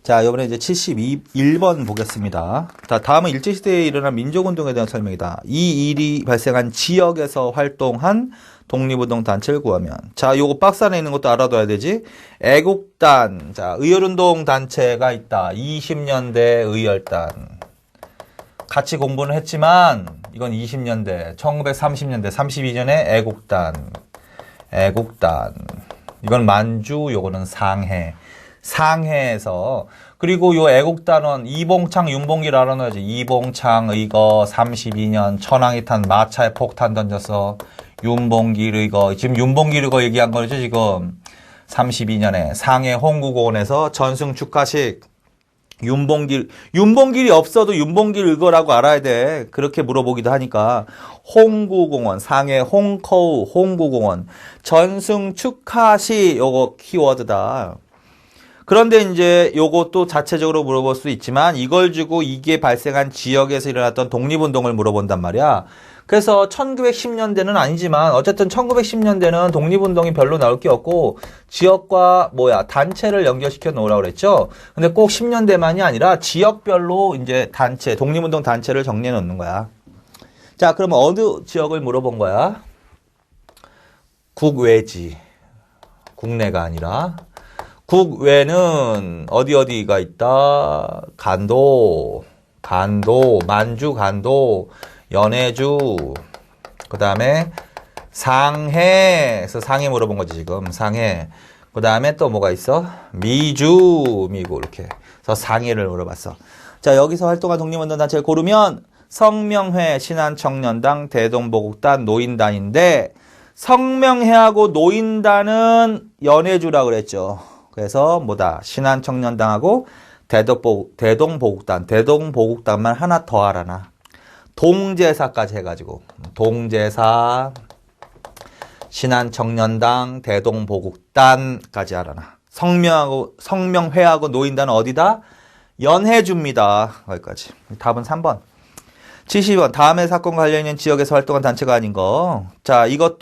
자, 이번에 이제 71번 보겠습니다. 자, 다음은 일제시대에 일어난 민족운동에 대한 설명이다. 이 일이 발생한 지역에서 활동한 독립운동 단체를 구하면. 자, 요거 박스 안에 있는 것도 알아둬야 되지. 애국단. 자, 의열운동 단체가 있다. 20년대 의열단. 같이 공부는 했지만, 이건 20년대, 1930년대, 32년에 애국단. 애국단. 이건 만주, 요거는 상해. 상해에서 그리고 요 애국단원 이봉창 윤봉길 알아놔야지. 이봉창 의거 32년 천황이 탄 마차에 폭탄 던져서 윤봉길 의거 지금 윤봉길 의거 얘기한 거죠. 지금 32년에 상해 홍구공원에서 전승 축하식. 윤봉길이 없어도 윤봉길 의거라고 알아야 돼. 그렇게 물어보기도 하니까. 홍구공원, 상해 홍커우 홍구공원 전승 축하식 요거 키워드다. 그런데 이제 요것도 자체적으로 물어볼 수 있지만 이걸 주고 이게 발생한 지역에서 일어났던 독립운동을 물어본단 말이야. 그래서 1910년대는 아니지만 어쨌든 1910년대는 독립운동이 별로 나올 게 없고 지역과 단체를 연결시켜 놓으라고 그랬죠. 근데 꼭 10년대만이 아니라 지역별로 이제 단체, 독립운동 단체를 정리해 놓는 거야. 자, 그러면 어느 지역을 물어본 거야? 국외지. 국내가 아니라. 국외는 어디가 있다? 간도, 만주 간도, 연해주, 그 다음에 상해에서 상해 물어본 거지 지금. 상해. 그 다음에 또 뭐가 있어? 미주, 미국 이렇게. 그래서 상해를 물어봤어. 자, 여기서 활동한 독립운동 단체를 고르면 성명회, 신한청년당, 대동보국단, 노인단인데 성명회하고 노인단은 연해주라고 그랬죠. 그래서 신한청년당하고 대동보국단만 하나 더 알아놔. 동제사까지 해가지고 동제사, 신한청년당, 대동보국단까지 알아놔. 성명회하고 노인단은 어디다? 연해주입니다. 거기까지. 답은 3번. 70번. 다음의 사건과 관련 있는 지역에서 활동한 단체가 아닌 거. 자, 이거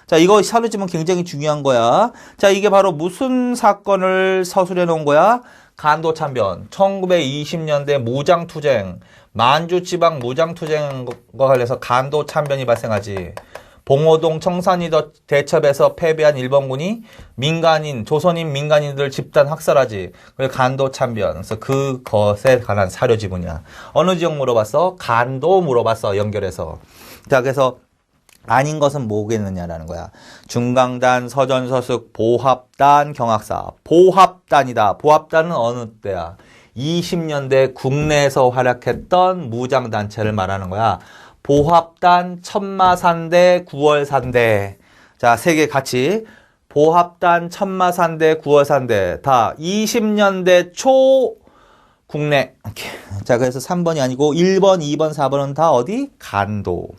서술지문 굉장히 중요한 거야. 자, 이게 바로 무슨 사건을 서술해 놓은 거야? 간도참변. 1920년대 무장투쟁. 만주지방 무장투쟁과 관련해서 간도참변이 발생하지. 봉오동 청산리 대첩에서 패배한 일본군이 조선인 민간인들을 집단 학살하지. 그래서 간도참변. 그래서 그것에 관한 사료 지문이야. 어느 지역 물어봤어? 간도 물어봤어. 연결해서. 자, 그래서 아닌 것은 뭐겠느냐라는 거야. 중강단, 서전서숙, 보합단, 경학사. 보합단이다. 보합단은 어느 때야? 20년대 국내에서 활약했던 무장단체를 말하는 거야. 보합단, 천마산대, 구월산대. 자, 세 개 같이. 보합단, 천마산대, 구월산대. 다 20년대 초 국내. 이렇게. 자, 그래서 3번이 아니고 1번, 2번, 4번은 다 어디? 간도.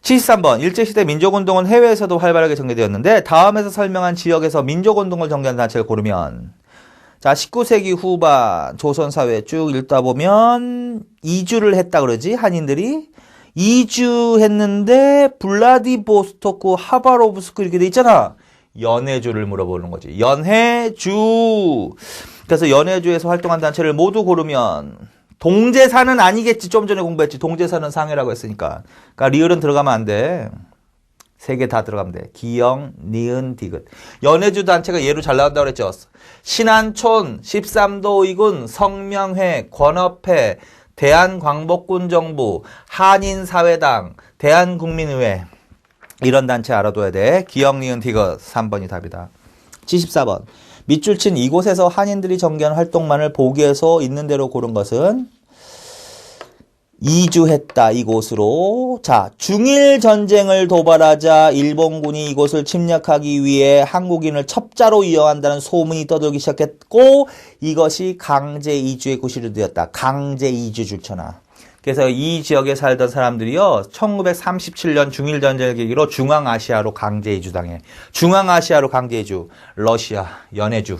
73번. 일제시대 민족운동은 해외에서도 활발하게 전개되었는데 다음에서 설명한 지역에서 민족운동을 전개한 단체를 고르면. 자, 19세기 후반 조선사회 쭉 읽다 보면 이주를 했다 그러지, 한인들이. 이주했는데 블라디보스토크, 하바로브스크 이렇게 돼 있잖아. 연해주를 물어보는 거지. 연해주. 그래서 연해주에서 활동한 단체를 모두 고르면 동제사는 아니겠지. 좀 전에 공부했지. 동제사는 상해라고 했으니까. 그러니까 리을은 들어가면 안 돼. 세 개 다 들어가면 돼. 기영, 니은, 디귿. 연해주 단체가 예로 잘 나온다고 그랬죠. 신안촌, 13도 이군, 성명회, 권업회, 대한광복군정부, 한인사회당, 대한국민의회. 이런 단체 알아둬야 돼. 기영, 니은, 디귿. 3번이 답이다. 74번. 밑줄 친 이곳에서 한인들이 전개한 활동만을 보기에서 있는 대로 고른 것은 이주했다, 이곳으로. 자, 중일 전쟁을 도발하자 일본군이 이곳을 침략하기 위해 한국인을 첩자로 이용한다는 소문이 떠돌기 시작했고 이것이 강제 이주의 구실이 되었다. 강제 이주 줄쳐나. 그래서 이 지역에 살던 사람들이요, 1937년 중일 전쟁을 계기로 중앙아시아로 강제 이주당해. 중앙아시아로 강제 이주. 러시아, 연해주.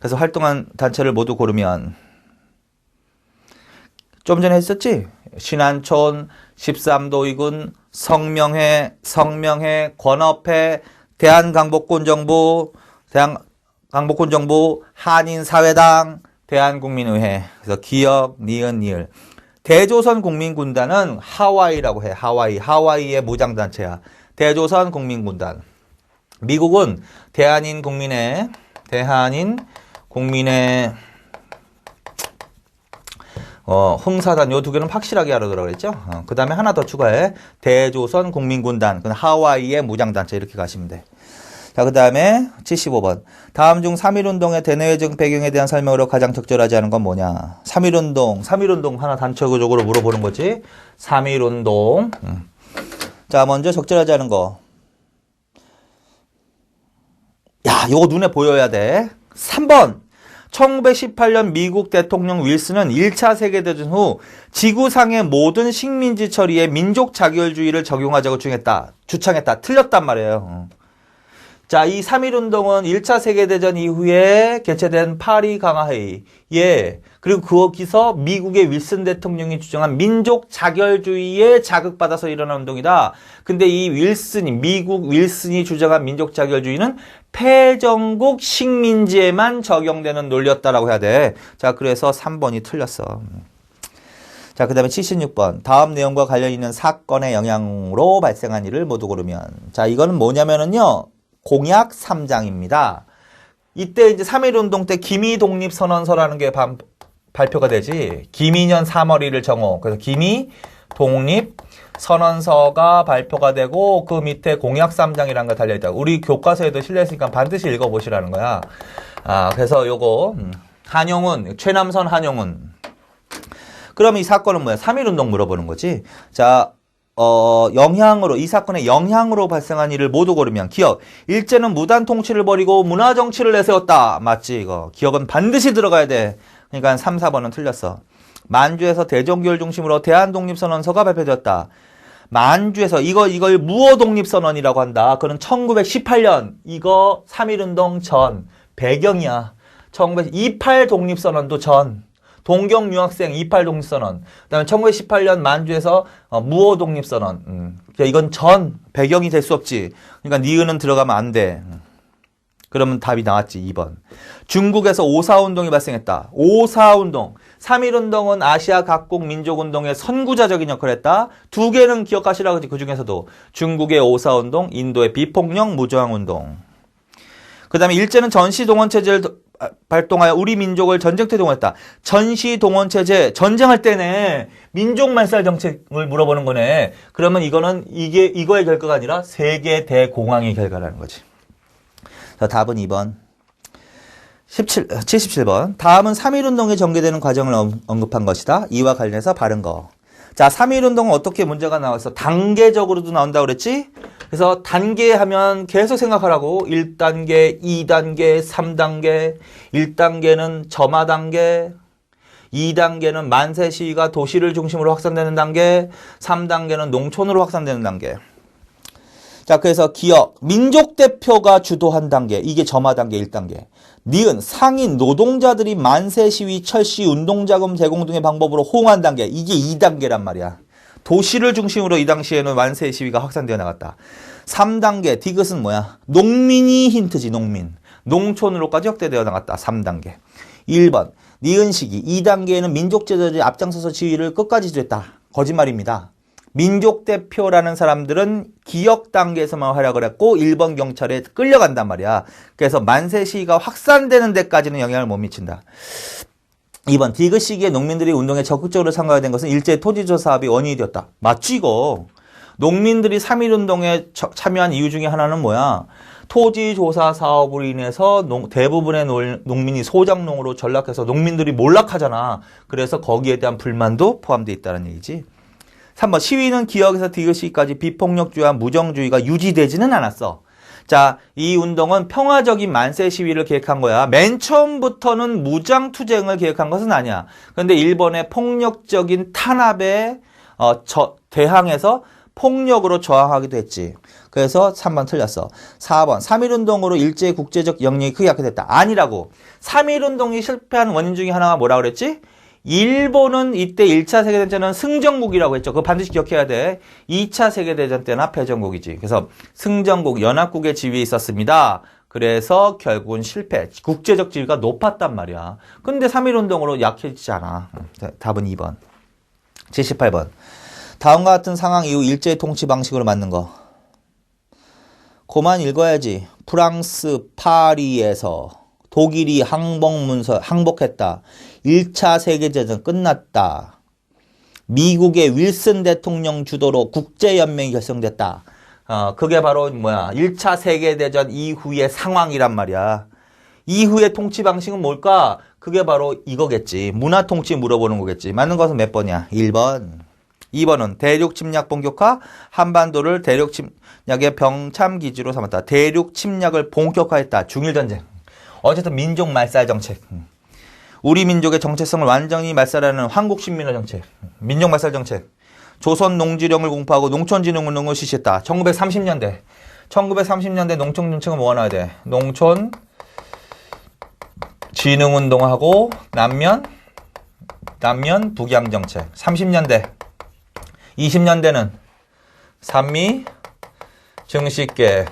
그래서 활동한 단체를 모두 고르면 좀 전에 했었지? 신안촌, 13도 이군, 성명회, 권업회, 대한광복군정부, 강복훈 정부, 한인사회당, 대한국민의회. 그래서 기역, 니은, 니을. 대조선 국민군단은 하와이라고 해. 하와이의 무장단체야. 대조선 국민군단. 미국은 대한인 국민의 흥사단 요 두 개는 확실하게 알아두라고 그랬죠. 그 다음에 하나 더 추가해. 대조선 국민군단. 그건 하와이의 무장단체 이렇게 가시면 돼. 자, 그 다음에 75번. 다음 중 3.1운동의 대내외적 배경에 대한 설명으로 가장 적절하지 않은 건 뭐냐. 3.1운동 하나 단체적으로 물어보는 거지. 3.1운동. 자, 먼저 적절하지 않은 거. 야, 요거 눈에 보여야 돼. 3번. 1918년 미국 대통령 윌슨은 1차 세계대전 후 지구상의 모든 식민지 처리에 민족 자결주의를 적용하자고 주창했다. 틀렸단 말이에요. 자, 이 3.1운동은 1차 세계대전 이후에 개최된 파리 강화회의. 예. 그리고 거기서 미국의 윌슨 대통령이 주장한 민족 자결주의에 자극받아서 일어난 운동이다. 근데 이 미국 윌슨이 주장한 민족 자결주의는 패전국 식민지에만 적용되는 논리였다라고 해야 돼. 자, 그래서 3번이 틀렸어. 자, 그 다음에 76번. 다음 내용과 관련 있는 사건의 영향으로 발생한 일을 모두 고르면. 자, 이거는 뭐냐면은요. 공약 3장입니다. 이때 이제 3.1운동 때 기미 독립선언서라는 게 발표가 되지. 기미년 3월 1일 정오. 그래서 기미 독립선언서가 발표가 되고 그 밑에 공약 3장이라는 거 달려있다. 우리 교과서에도 실려있으니까 반드시 읽어보시라는 거야. 그래서 요거 한용운, 최남선 한용운. 그럼 이 사건은 뭐야? 3.1운동 물어보는 거지. 자, 이 사건의 영향으로 발생한 일을 모두 고르면 기억. 일제는 무단 통치를 벌이고 문화 정치를 내세웠다. 맞지, 이거. 기억은 반드시 들어가야 돼. 그러니까 3, 4번은 틀렸어. 만주에서 대종교를 중심으로 대한독립선언서가 발표되었다. 만주에서 이걸 무어독립선언이라고 한다. 그건 1918년. 이거 3.1운동 전. 배경이야. 1928 독립선언도 전. 동경 유학생 28 독립선언. 그다음에 1918년 만주에서 무어 독립선언. 이건 전 배경이 될 수 없지. 그러니까 니은은 들어가면 안 돼. 그러면 답이 나왔지. 2번. 중국에서 오사운동이 발생했다. 오사운동. 3.1운동은 아시아 각국 민족운동의 선구자적인 역할을 했다. 두 개는 기억하시라고 하지. 그 중에서도 중국의 오사운동, 인도의 비폭력 무저항운동. 그 다음에 일제는 전시동원체제를 발동하여 우리 민족을 전쟁터에 동원했다. 전시동원체제, 전쟁할 때네. 민족말살 정책을 물어보는 거네. 그러면 이거의 결과가 아니라 세계 대공황의 결과라는 거지. 자, 답은 2번. 77번. 다음은 3.1운동에 전개되는 과정을 언급한 것이다. 이와 관련해서 바른 거. 자, 3.1운동은 어떻게 문제가 나와서 단계적으로도 나온다고 그랬지? 그래서 단계 하면 계속 생각하라고. 1단계, 2단계, 3단계. 1단계는 점화 단계. 2단계는 만세 시위가 도시를 중심으로 확산되는 단계. 3단계는 농촌으로 확산되는 단계. 자, 그래서 기억. 민족 대표가 주도한 단계. 이게 점화 단계 1단계. 니은 상인 노동자들이 만세 시위, 철시, 운동자금 제공 등의 방법으로 호응한 단계. 이게 2단계란 말이야. 도시를 중심으로 이 당시에는 만세 시위가 확산되어 나갔다. 3단계, 디귿은 뭐야? 농민이 힌트지, 농민. 농촌으로까지 확대되어 나갔다. 3단계. 1번, 니은 시기. 2단계에는 민족제도들이 앞장서서 지휘를 끝까지 주했다. 거짓말입니다. 민족대표라는 사람들은 기억 단계에서만 활약을 했고 1번 경찰에 끌려간단 말이야. 그래서 만세 시위가 확산되는 데까지는 영향을 못 미친다. 2번 디귿 시기에 농민들이 운동에 적극적으로 참가가 된 것은 일제 토지조 사업이 원인이 되었다. 맞지 이거. 농민들이 3.1운동에 참여한 이유 중에 하나는 뭐야? 토지조사 사업으로 인해서 대부분의 농민이 소작농으로 전락해서 농민들이 몰락하잖아. 그래서 거기에 대한 불만도 포함되어 있다는 얘기지. 3번 시위는 기역에서 디귿 시기까지 비폭력주의와 무정주의가 유지되지는 않았어. 자, 이 운동은 평화적인 만세 시위를 계획한 거야. 맨 처음부터는 무장투쟁을 계획한 것은 아니야. 그런데 일본의 폭력적인 탄압에 대항해서 폭력으로 저항하기도 했지. 그래서 3번 틀렸어. 4번 3.1운동으로 일제의 국제적 영향이 크게 약화됐다. 아니라고. 3.1운동이 실패한 원인 중에 하나가 뭐라고 그랬지? 일본은 이때 1차 세계대전은 승전국이라고 했죠. 그거 반드시 기억해야 돼. 2차 세계대전 때나 패전국이지. 그래서 승전국, 연합국의 지위에 있었습니다. 그래서 결국은 실패. 국제적 지위가 높았단 말이야. 근데 3.1운동으로 약해지지 않아. 답은 2번. 78번. 다음과 같은 상황 이후 일제의 통치 방식으로 맞는 거. 그만 읽어야지. 프랑스 파리에서 독일이 항복했다. 1차 세계대전 끝났다. 미국의 윌슨 대통령 주도로 국제연맹이 결성됐다. 그게 바로 뭐야? 1차 세계대전 이후의 상황이란 말이야. 이후의 통치 방식은 뭘까? 그게 바로 이거겠지. 문화 통치 물어보는 거겠지. 맞는 것은 몇 번이야? 1번. 2번은 대륙 침략 본격화, 한반도를 대륙 침략의 병참 기지로 삼았다. 대륙 침략을 본격화했다. 중일전쟁. 어쨌든 민족 말살 정책. 우리 민족의 정체성을 완전히 말살하는 황국신민호 정책. 민족 말살 정책. 조선 농지령을 공포하고 농촌진흥운동을 실시했다. 1930년대. 1930년대 농촌 정책은 뭐가 나와야 돼? 농촌 진흥운동하고 남면 북양 정책. 30년대. 20년대는 산미 증식계.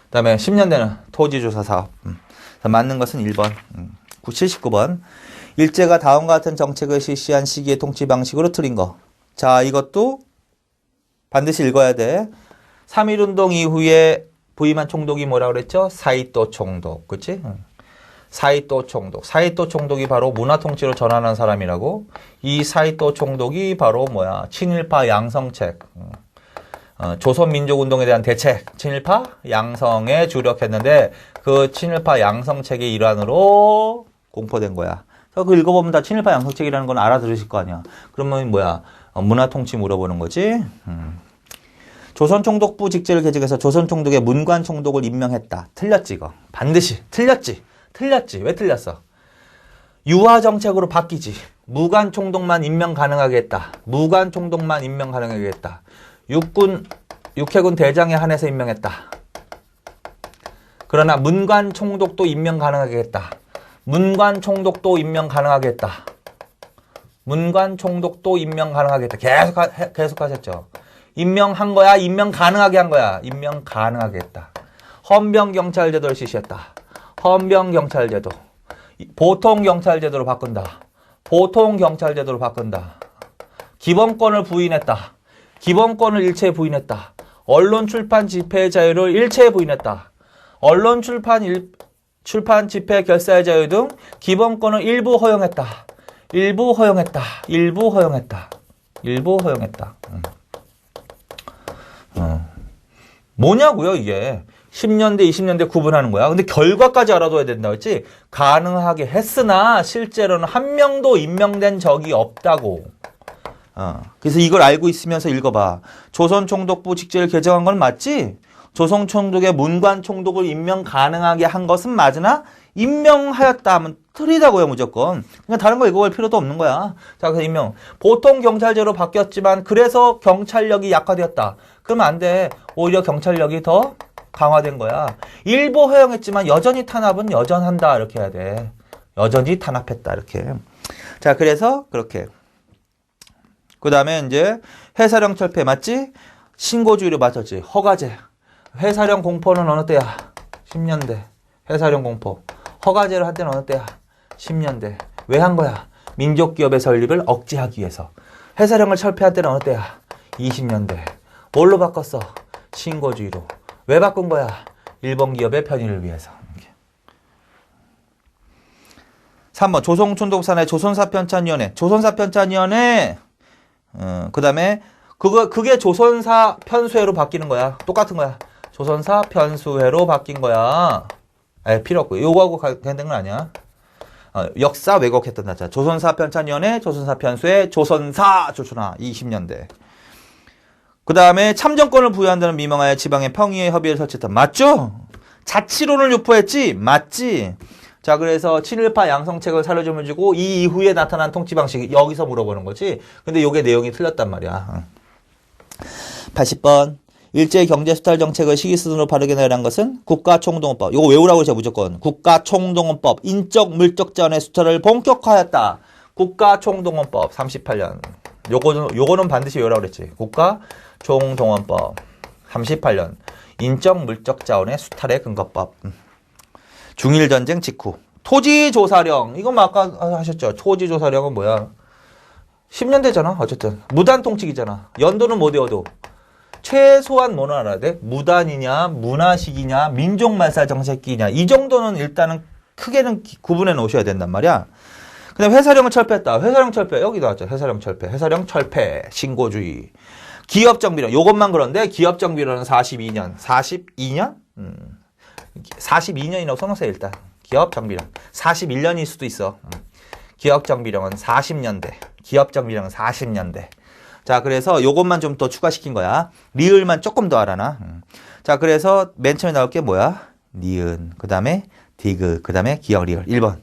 그다음에 10년대는 토지조사 사업. 맞는 것은 1번. 79번. 일제가 다음과 같은 정책을 실시한 시기의 통치 방식으로 틀린 거. 자, 이것도 반드시 읽어야 돼. 3.1운동 이후에 부임한 총독이 뭐라고 그랬죠? 사이토 총독. 그치? 사이토 총독. 사이토 총독이 바로 문화 통치로 전환한 사람이라고. 이 사이토 총독이 바로 뭐야? 친일파 양성책. 조선민족운동에 대한 대책. 친일파 양성에 주력했는데 그 친일파 양성책의 일환으로 공포된 거야. 그거 읽어보면 다 친일파 양성책이라는 건 알아들으실 거 아니야. 그러면 뭐야? 문화 통치 물어보는 거지. 조선총독부 직제를 개정해서 조선총독의 문관총독을 임명했다. 틀렸지 이거. 반드시. 틀렸지. 왜 틀렸어? 유화정책으로 바뀌지. 무관총독만 임명 가능하게 했다. 무관총독만 임명 가능하게 했다. 육해군 대장에 한해서 임명했다. 그러나 문관총독도 임명 가능하게 했다. 문관총독도 임명 가능하게 했다. 문관총독도 임명 가능하게 했다. 계속 하셨죠. 임명한 거야? 임명 가능하게 한 거야? 임명 가능하게 했다. 헌병경찰제도를 실시했다. 헌병경찰제도. 보통경찰제도로 바꾼다. 보통경찰제도로 바꾼다. 기본권을 부인했다. 기본권을 일체에 부인했다. 언론 출판 집회 자유를 일체에 부인했다. 언론 출판 집회 결사의 자유 등 기본권을 일부 허용했다. 일부 허용했다. 일부 허용했다. 일부 허용했다. 뭐냐고요 이게. 10년대 20년대 구분하는 거야. 근데 결과까지 알아둬야 된다고 했지. 가능하게 했으나 실제로는 한 명도 임명된 적이 없다고. 그래서 이걸 알고 있으면서 읽어봐. 조선총독부 직제를 개정한 건 맞지? 조선총독의 문관총독을 임명 가능하게 한 것은 맞으나 임명하였다 하면 틀리다고요 무조건. 그러니까 다른 거 읽어볼 필요도 없는 거야. 자, 그래서 임명. 보통 경찰제로 바뀌었지만 그래서 경찰력이 약화되었다. 그러면 안 돼. 오히려 경찰력이 더 강화된 거야. 일부 허용했지만 여전히 탄압은 여전한다. 이렇게 해야 돼. 여전히 탄압했다. 이렇게. 자, 그래서 그렇게. 그 다음에 이제 해사령 철폐 맞지? 신고주의로 맞췄지. 허가제. 해사령 공포는 어느 때야? 10년대. 해사령 공포. 허가제를 한 때는 어느 때야? 10년대. 왜 한 거야? 민족기업의 설립을 억제하기 위해서. 해사령을 철폐한 때는 어느 때야? 20년대. 뭘로 바꿨어? 신고주의로. 왜 바꾼 거야? 일본 기업의 편의를 위해서. 3번 조선총독산하의 조선사편찬위원회. 조선사편찬위원회. 그 다음에 그게 조선사 편수회로 바뀌는 거야. 똑같은 거야. 조선사 편수회로 바뀐 거야. 필요 없고. 요거하고 관련된 건 아니야. 역사 왜곡했던 날짜. 조선사 편찬위원회, 조선사 편수회, 조선사 조춘하 20년대. 그 다음에 참정권을 부여한다는 미명하에 지방의 평의의 협의를 설치했다. 맞죠? 자치론을 유포했지? 맞지? 자, 그래서 친일파 양성책을 살려주면 주고 이 이후에 나타난 통치 방식 여기서 물어보는 거지. 근데 요게 내용이 틀렸단 말이야. 80번. 일제의 경제수탈 정책을 시기순으로 바르게 내란 것은 국가총동원법. 요거 외우라고 했죠, 무조건. 국가총동원법. 인적 물적 제한의 수탈을 본격화하였다. 국가총동원법 38년. 요거는 반드시 외우라고 그랬지. 국가총동원법. 38년. 인적 물적 자원의 수탈의 근거법. 중일전쟁 직후. 토지조사령. 이건 뭐 아까 하셨죠. 토지조사령은 뭐야? 10년대잖아. 어쨌든. 무단통치기잖아. 연도는 못 외워도. 최소한 뭐는 알아야 돼? 무단이냐, 문화식이냐, 민족말살 정책기냐. 이 정도는 일단은 크게는 구분해 놓으셔야 된단 말이야. 그 다음에 회사령을 철폐했다. 회사령 철폐. 여기 나왔죠. 회사령 철폐. 회사령 철폐. 신고주의. 기업정비령. 요것만 그런데 기업정비령은 42년. 42년? 42년이라고 써놓으세요, 일단. 기업정비령. 41년일 수도 있어. 기업정비령은 40년대. 기업정비령은 40년대. 자, 그래서 요것만 좀 더 추가시킨 거야. 리을만 조금 더 알아놔. 자, 그래서 맨 처음에 나올 게 뭐야? 니은. 그 다음에 디귿. 그 다음에 기억 리을. 1번.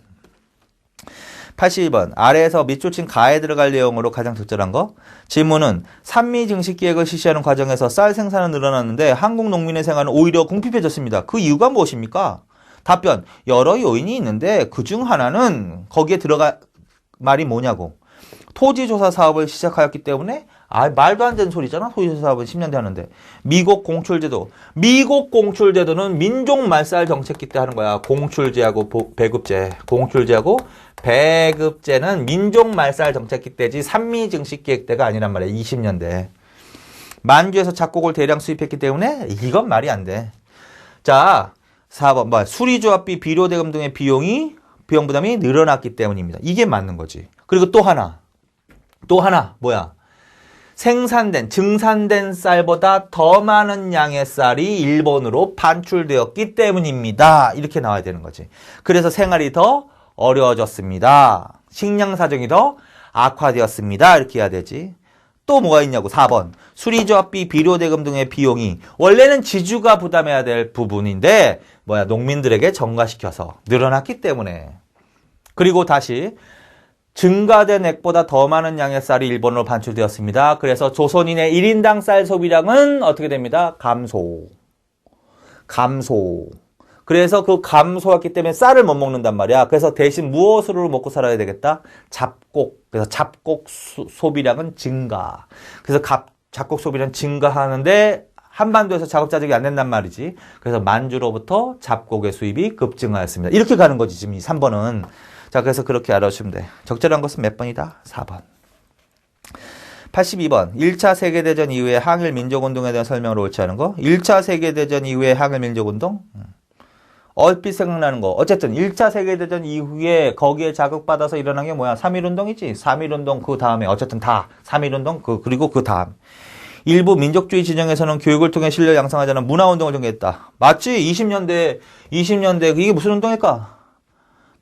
82번. 아래에서 밑줄 친 가에 들어갈 내용으로 가장 적절한 거. 질문은 산미 증식 계획을 실시하는 과정에서 쌀 생산은 늘어났는데 한국 농민의 생활은 오히려 궁핍해졌습니다. 그 이유가 무엇입니까? 답변. 여러 요인이 있는데 그중 하나는 거기에 들어갈 말이 뭐냐고. 토지조사 사업을 시작하였기 때문에 말도 안 되는 소리잖아. 토지조사 사업은 10년대 하는데. 미국 공출제도. 미국 공출제도는 민족말살 정책기 때 하는 거야. 공출제하고 배급제. 공출제하고 배급제는 민족말살 정책기 때지 산미증식계획 때가 아니란 말이야. 20년대. 만주에서 작곡을 대량 수입했기 때문에 이건 말이 안 돼. 자, 4번. 수리조합비, 비료대금 등의 비용 부담이 늘어났기 때문입니다. 이게 맞는 거지. 그리고 또 하나 뭐야? 증산된 쌀보다 더 많은 양의 쌀이 일본으로 반출되었기 때문입니다. 이렇게 나와야 되는 거지. 그래서 생활이 더 어려워졌습니다. 식량 사정이 더 악화되었습니다. 이렇게 해야 되지. 또 뭐가 있냐고. 4번. 수리조합비, 비료대금 등의 비용이 원래는 지주가 부담해야 될 부분인데 농민들에게 전가시켜서 늘어났기 때문에. 그리고 다시 증가된 액보다 더 많은 양의 쌀이 일본으로 반출되었습니다. 그래서 조선인의 1인당 쌀 소비량은 어떻게 됩니다? 감소. 그래서 그 감소했기 때문에 쌀을 못 먹는단 말이야. 그래서 대신 무엇으로 먹고 살아야 되겠다? 잡곡. 그래서 잡곡 소비량은 증가. 그래서 잡곡 소비량 증가하는데 한반도에서 작업자족이 안 된단 말이지. 그래서 만주로부터 잡곡의 수입이 급증하였습니다. 이렇게 가는 거지, 지금 이 3번은. 자, 그래서 그렇게 알아주시면 돼. 적절한 것은 몇 번이다? 4번. 82번. 1차 세계대전 이후의 항일 민족운동에 대한 설명으로 옳지 않은 거. 1차 세계대전 이후의 항일 민족운동? 얼핏 생각나는 거. 어쨌든 1차 세계대전 이후에 거기에 자극받아서 일어난 게 뭐야? 3.1운동이지. 3.1운동 그 다음에 어쨌든 다 3.1운동 그리고 그 다음. 일부 민족주의 진영에서는 교육을 통해 실력 양성하자는 문화운동을 전개했다. 맞지? 20년대 이게 무슨 운동일까?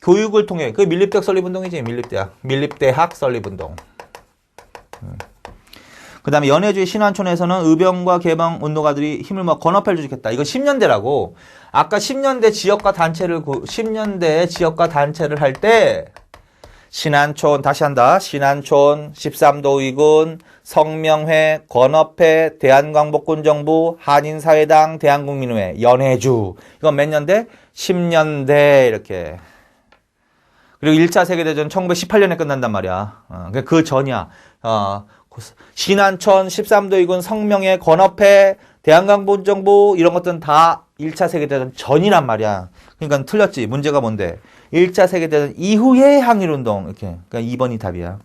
교육을 통해. 그 밀립대학 설립운동이지. 밀립대학 설립운동. 그 다음에 연해주의 신안촌에서는 의병과 개방운동가들이 힘을 모아 건업회를 조직했다. 이거 10년대라고. 아까 10년대 지역과 단체를 할 때 신안촌, 다시 한다. 신안촌, 13도2군, 성명회, 건업회, 대한광복군정부, 한인사회당, 대한국민회, 연해주. 이건 몇 년대? 10년대 이렇게. 그리고 1차 세계대전 1918년에 끝난단 말이야. 그 전이야. 신안촌, 13도2군, 성명회, 건업회, 대한광복군정부 이런 것들은 다 1차 세계대전 전이란 말이야. 그러니까 틀렸지. 문제가 뭔데? 1차 세계대전 이후의 항일운동. 이렇게. 그러니까 2번이 답이야.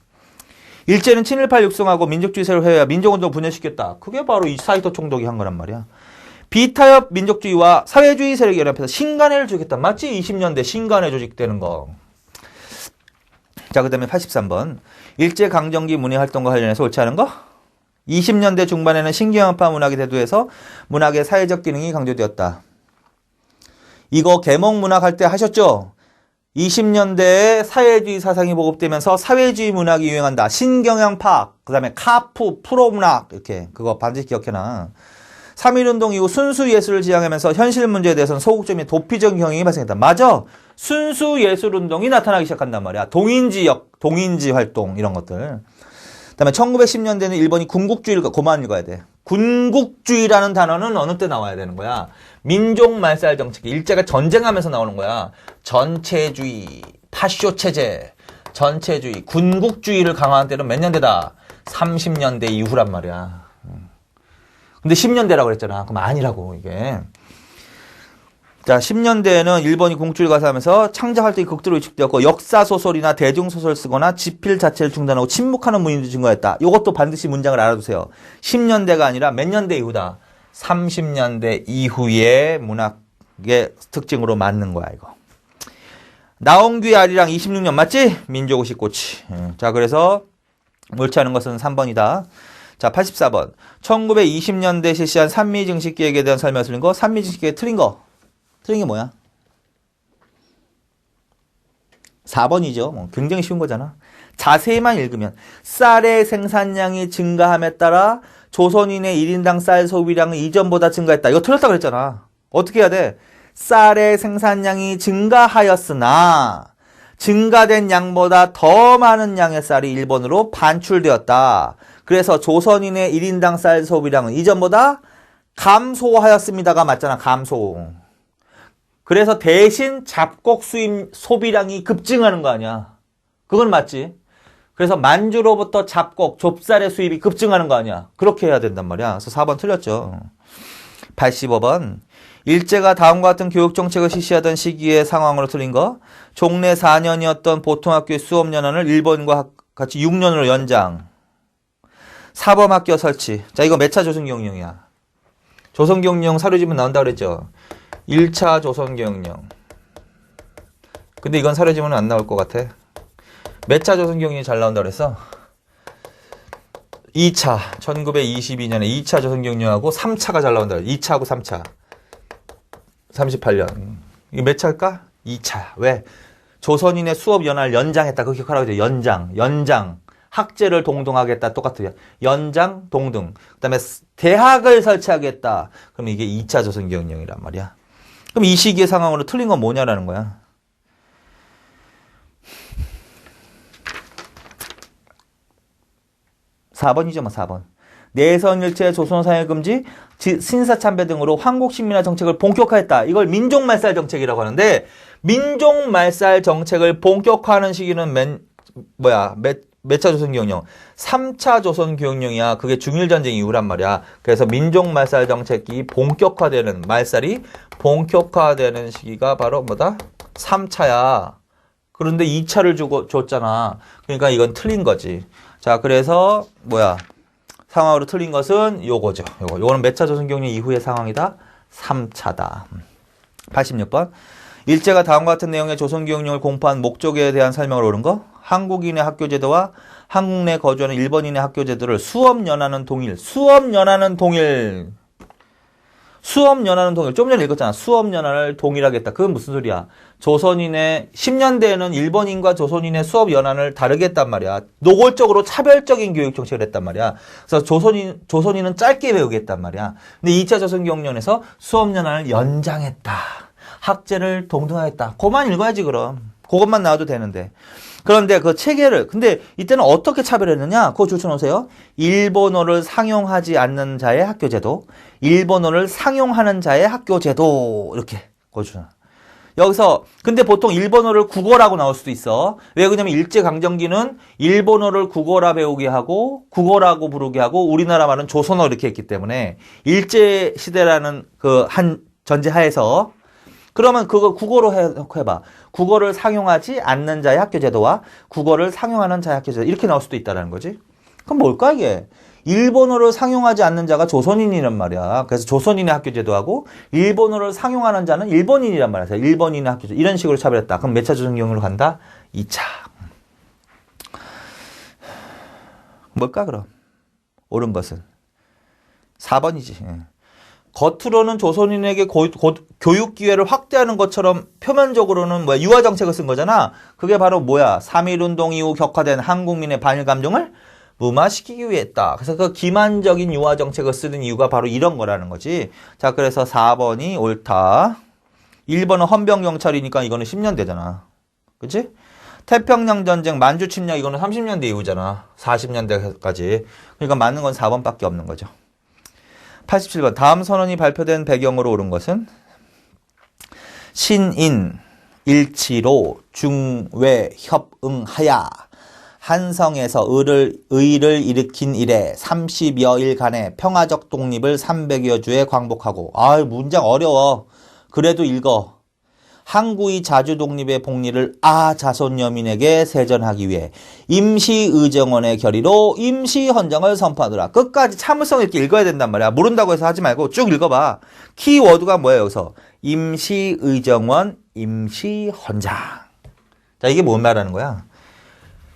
일제는 친일파 육성하고 민족주의 세력을 해야 민족운동 분열시켰다. 그게 바로 이 사이토 총독이 한 거란 말이야. 비타협 민족주의와 사회주의 세력이 연합해서 신간회를 조직했다. 맞지? 20년대 신간회 조직되는 거. 자, 그 다음에 83번. 일제강점기 문예활동과 관련해서 옳지 않은 거? 20년대 중반에는 신경영파 문학이 대두해서 문학의 사회적 기능이 강조되었다. 이거 계몽문학 할 때 하셨죠? 20년대에 사회주의 사상이 보급되면서 사회주의 문학이 유행한다. 신경영파, 그 다음에 카푸, 프로문학 이렇게 그거 반드시 기억해놔. 3.1운동 이후 순수예술을 지향하면서 현실 문제에 대해서는 소극적인 도피적인 경향이 발생했다. 맞아. 순수예술운동이 나타나기 시작한단 말이야. 동인지 활동 이런 것들. 그다음에 1910년대는 일본이 군국주의를 고만 읽어야 돼. 군국주의라는 단어는 어느 때 나와야 되는 거야? 민족말살 정책. 일제가 전쟁하면서 나오는 거야. 전체주의, 파쇼 체제, 전체주의, 군국주의를 강화한 때는 몇 년대다? 30년대 이후란 말이야. 근데 10년대라고 그랬잖아. 그럼 아니라고, 이게. 자, 10년대에는 일본이 공출 가사하면서 창작 활동이 극도로 위축되었고 역사소설이나 대중소설 쓰거나 집필 자체를 중단하고 침묵하는 문인도 증가했다. 이것도 반드시 문장을 알아두세요. 10년대가 아니라 몇 년대 이후다. 30년대 이후의 문학의 특징으로 맞는 거야, 이거. 나온규의 아리랑 26년 맞지? 민족의식 꽃이. 자, 그래서 옳지 않은 것은 3번이다. 자, 84번. 1920년대 실시한 산미증식기획에 대한 설명을 틀린 거. 산미증식기획 틀린 거. 틀린 게 뭐야? 4번이죠. 뭐 굉장히 쉬운 거잖아. 자세히만 읽으면 쌀의 생산량이 증가함에 따라 조선인의 1인당 쌀 소비량은 이전보다 증가했다. 이거 틀렸다 그랬잖아. 어떻게 해야 돼? 쌀의 생산량이 증가하였으나 증가된 양보다 더 많은 양의 쌀이 일본으로 반출되었다. 그래서 조선인의 1인당 쌀 소비량은 이전보다 감소하였습니다가 맞잖아. 감소. 그래서 대신 잡곡 수입 소비량이 급증하는 거 아니야. 그건 맞지. 그래서 만주로부터 잡곡, 좁쌀의 수입이 급증하는 거 아니야. 그렇게 해야 된단 말이야. 그래서 4번 틀렸죠. 85번. 일제가 다음과 같은 교육정책을 실시하던 시기의 상황으로 틀린 거. 종래 4년이었던 보통학교의 수업연한을 일본과 같이 6년으로 연장. 사범학교 설치. 자, 이거 몇 차 조선교육령이야? 조선교육령 사료지문 나온다 그랬죠. 1차 조선교육령. 근데 이건 사료지문은 안 나올 것 같아. 몇 차 조선교육령이 잘 나온다 그랬어? 2차. 1922년에 2차 조선교육령하고 3차가 잘 나온다 그랬어. 2차하고 3차. 38년. 이게 몇 차일까? 2차. 왜? 조선인의 수업 연한을 연장했다. 그거 기억하라고 했죠. 연장. 학제를 동등하겠다. 똑같아요. 연장, 동등. 그 다음에 대학을 설치하겠다. 그럼 이게 2차 조선교육령이란 말이야. 그럼 이 시기의 상황으로 틀린 건 뭐냐라는 거야. (4번이죠) 뭐 4번. 내선일체 조선사회 금지, 신사참배 등으로 한국식민화 정책을 본격화했다. 이걸 민족말살 정책이라고 하는데 민족말살 정책을 본격화하는 시기는 몇 차 조선교육령? 3차 조선교육령이야. 그게 중일전쟁 이후란 말이야. 그래서 민족말살 정책이 본격화되는, 말살이 본격화되는 시기가 바로 뭐다? 3차야. 그런데 2차를 줬잖아. 그러니까 이건 틀린 거지. 자, 그래서 상황으로 틀린 것은 요거죠. 요거는 몇 차 조선교육령 이후의 상황이다? 3차다. 86번. 일제가 다음과 같은 내용의 조선교육령을 공포한 목적에 대한 설명을 옳은 거. 한국인의 학교제도와 한국 내 거주하는 일본인의 학교제도를 수업연하는 동일. 좀 전에 읽었잖아. 수업연한을 동일하겠다. 그건 무슨 소리야? 조선인의 10년대에는 일본인과 조선인의 수업연한을 다르게 했단 말이야. 노골적으로 차별적인 교육 정책을 했단 말이야. 그래서 조선인은 짧게 배우겠단 말이야. 근데 2차 조선교육령에서 수업연한을 연장했다. 학제를 동등화했다. 그것만 읽어야지 그럼. 그것만 나와도 되는데. 그런데 그 체계를, 근데 이때는 어떻게 차별했느냐? 그거 줄쳐놓으세요. 일본어를 상용하지 않는 자의 학교제도, 일본어를 상용하는 자의 학교제도, 이렇게 그거 줄쳐놔. 여기서 근데 보통 일본어를 국어라고 나올 수도 있어. 왜 그러냐면 일제강점기는 일본어를 국어라 배우게 하고 국어라고 부르게 하고 우리나라 말은 조선어 이렇게 했기 때문에 일제시대라는 그 한 전제하에서 그러면 그거 국어로 해봐. 국어를 상용하지 않는 자의 학교제도와 국어를 상용하는 자의 학교제도 이렇게 나올 수도 있다는 거지. 그럼 뭘까 이게? 일본어를 상용하지 않는 자가 조선인이란 말이야. 그래서 조선인의 학교제도하고 일본어를 상용하는 자는 일본인이란 말이야. 그래서 일본인의 학교제도 이런 식으로 차별했다. 그럼 몇 차 조선교육령으로 간다? 2차. 뭘까 그럼? 옳은 것은 4번이지. 겉으로는 조선인에게 교육 기회를 확대하는 것처럼 표면적으로는 유화 정책을 쓴 거잖아. 그게 바로 3.1운동 이후 격화된 한국민의 반일 감정을 무마시키기 위해 했다. 그래서 그 기만적인 유화 정책을 쓰는 이유가 바로 이런 거라는 거지. 자, 그래서 4번이 옳다. 1번은 헌병경찰이니까 이거는 10년대잖아. 그치? 태평양 전쟁, 만주 침략 이거는 30년대 이후잖아. 40년대까지. 그러니까 맞는 건 4번밖에 없는 거죠. 87번. 다음 선언이 발표된 배경으로 옳은 것은 신인 일치로 중외 협응하야 한성에서 의를 일으킨 이래 30여일간의 평화적 독립을 300여 주에 광복하고. 아, 문장 어려워. 그래도 읽어. 항구의 자주 독립의 복리를 자손 여민에게 세전하기 위해 임시의정원의 결의로 임시헌정을 선포하더라. 끝까지 참을성 있게 읽어야 된단 말이야. 모른다고 해서 하지 말고 쭉 읽어봐. 키워드가 뭐예요, 여기서? 임시의정원, 임시헌장. 자, 이게 뭔 말하는 거야?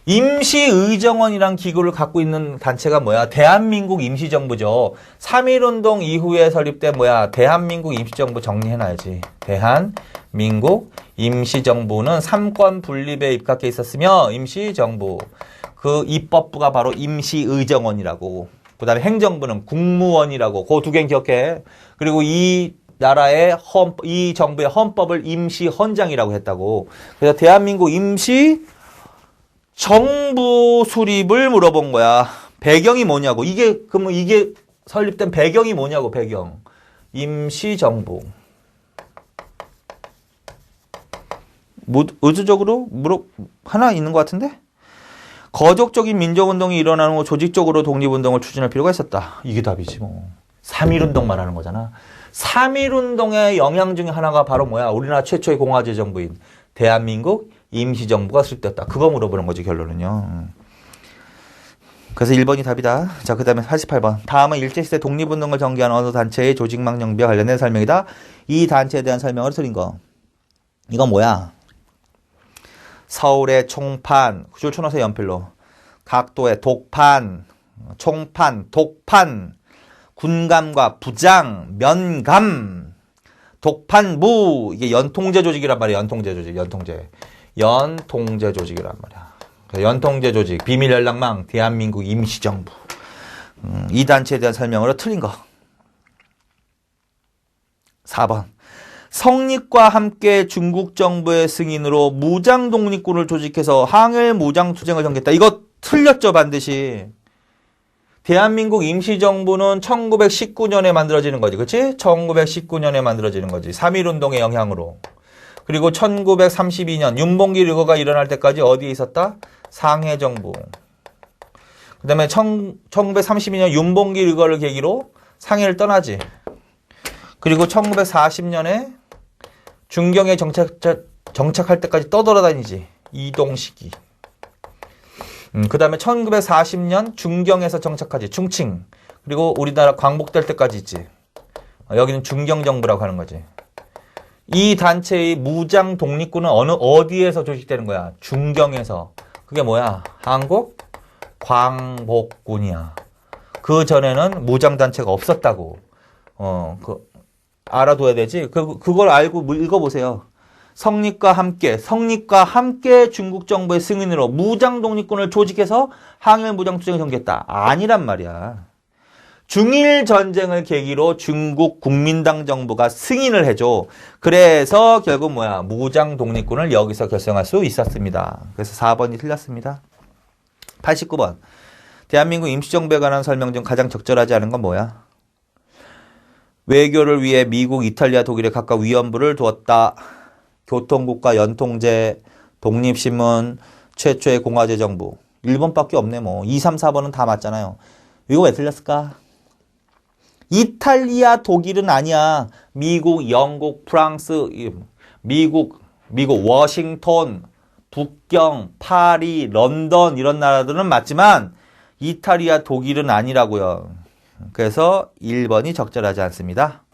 임시의정원이란 기구를 갖고 있는 단체가 뭐야? 대한민국 임시정부죠. 3.1운동 이후에 설립된 대한민국 임시정부 정리해놔야지. 대한민국 임시정부는 3권 분립에 입각해 있었으며 임시정부. 그 입법부가 바로 임시의정원이라고. 그 다음에 행정부는 국무원이라고. 그 두 개는 기억해. 그리고 이 정부의 헌법을 임시헌장이라고 했다고. 그래서 대한민국 임시 정부 수립을 물어본 거야. 배경이 뭐냐고. 그러면 이게 설립된 배경이 뭐냐고, 배경. 임시정부. 의도적으로 하나 있는 것 같은데? 거족적인 민족운동이 일어나는 후 조직적으로 독립운동을 추진할 필요가 있었다. 이게 답이지, 뭐. 3.1운동 말하는 거잖아. 3.1운동의 영향 중에 하나가 바로 우리나라 최초의 공화제 정부인 대한민국 임시정부가 수립되었다. 그거 물어보는 거지, 결론은요. 그래서 1번이 답이다. 자, 그 다음에 48번. 다음은 일제시대 독립운동을 전개한 어느 단체의 조직망 정비와 관련된 설명이다. 이 단체에 대한 설명을 드린 거. 이건 뭐야? 서울의 총판, 줄 쳐넣어서 연필로. 각도의 독판, 총판, 독판, 군감과 부장, 면감, 독판부. 이게 연통제 조직이란 말이야. 연통제 조직, 연통제 조직이란 말이야. 연통제 조직, 비밀 연락망, 대한민국 임시정부. 이 단체에 대한 설명으로 틀린 거. 4번. 성립과 함께 중국 정부의 승인으로 무장 독립군을 조직해서 항일 무장 투쟁을 전개했다. 이거 틀렸죠, 반드시. 대한민국 임시정부는 1919년에 만들어지는 거지. 그치? 1919년에 만들어지는 거지. 3.1운동의 영향으로. 그리고 1932년 윤봉길 의거가 일어날 때까지 어디에 있었다? 상해정부. 그 다음에 1932년 윤봉길 의거를 계기로 상해를 떠나지. 그리고 1940년에 중경에 정착할 때까지 떠돌아다니지. 이동 시기. 그 다음에 1940년 중경에서 정착하지. 충칭. 그리고 우리나라 광복될 때까지 있지. 여기는 중경정부라고 하는 거지. 이 단체의 무장 독립군은 어디에서 조직되는 거야? 중경에서. 그게 뭐야? 한국 광복군이야. 그 전에는 무장단체가 없었다고. 알아둬야 되지. 그걸 알고 읽어보세요. 성립과 함께 중국 정부의 승인으로 무장 독립군을 조직해서 항일 무장 투쟁을 전개했다. 아니란 말이야. 중일 전쟁을 계기로 중국 국민당 정부가 승인을 해줘. 그래서 결국 무장 독립군을 여기서 결성할 수 있었습니다. 그래서 4번이 틀렸습니다. 89번. 대한민국 임시정부에 관한 설명 중 가장 적절하지 않은 건 뭐야? 외교를 위해 미국, 이탈리아, 독일에 각각 위원부를 두었다. 교통국가 연통제, 독립신문, 최초의 공화제 정부. 1번밖에 없네, 2, 3, 4번은 다 맞잖아요. 이거 왜 틀렸을까? 이탈리아, 독일은 아니야. 미국, 영국, 프랑스, 미국, 워싱턴, 북경, 파리, 런던 이런 나라들은 맞지만 이탈리아, 독일은 아니라고요. 그래서 1번이 적절하지 않습니다.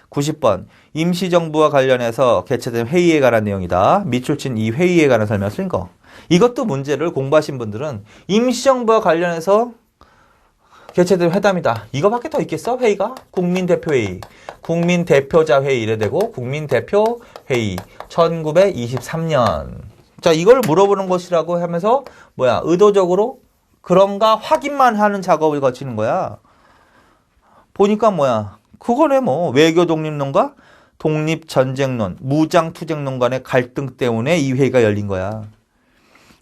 90번. 임시정부와 관련해서 개최된 회의에 관한 내용이다. 밑줄 친 이 회의에 관한 설명을 쓴 거. 이것도 문제를 공부하신 분들은 임시정부와 관련해서 개최된 회담이다. 이거밖에 더 있겠어? 회의가? 국민대표회의, 국민대표자 회의 이래 되고 국민대표회의 1923년. 자, 이걸 물어보는 것이라고 하면서 의도적으로 그런가 확인만 하는 작업을 거치는 거야. 보니까 그거네 외교 독립론과 독립전쟁론, 무장투쟁론 간의 갈등 때문에 이 회의가 열린 거야.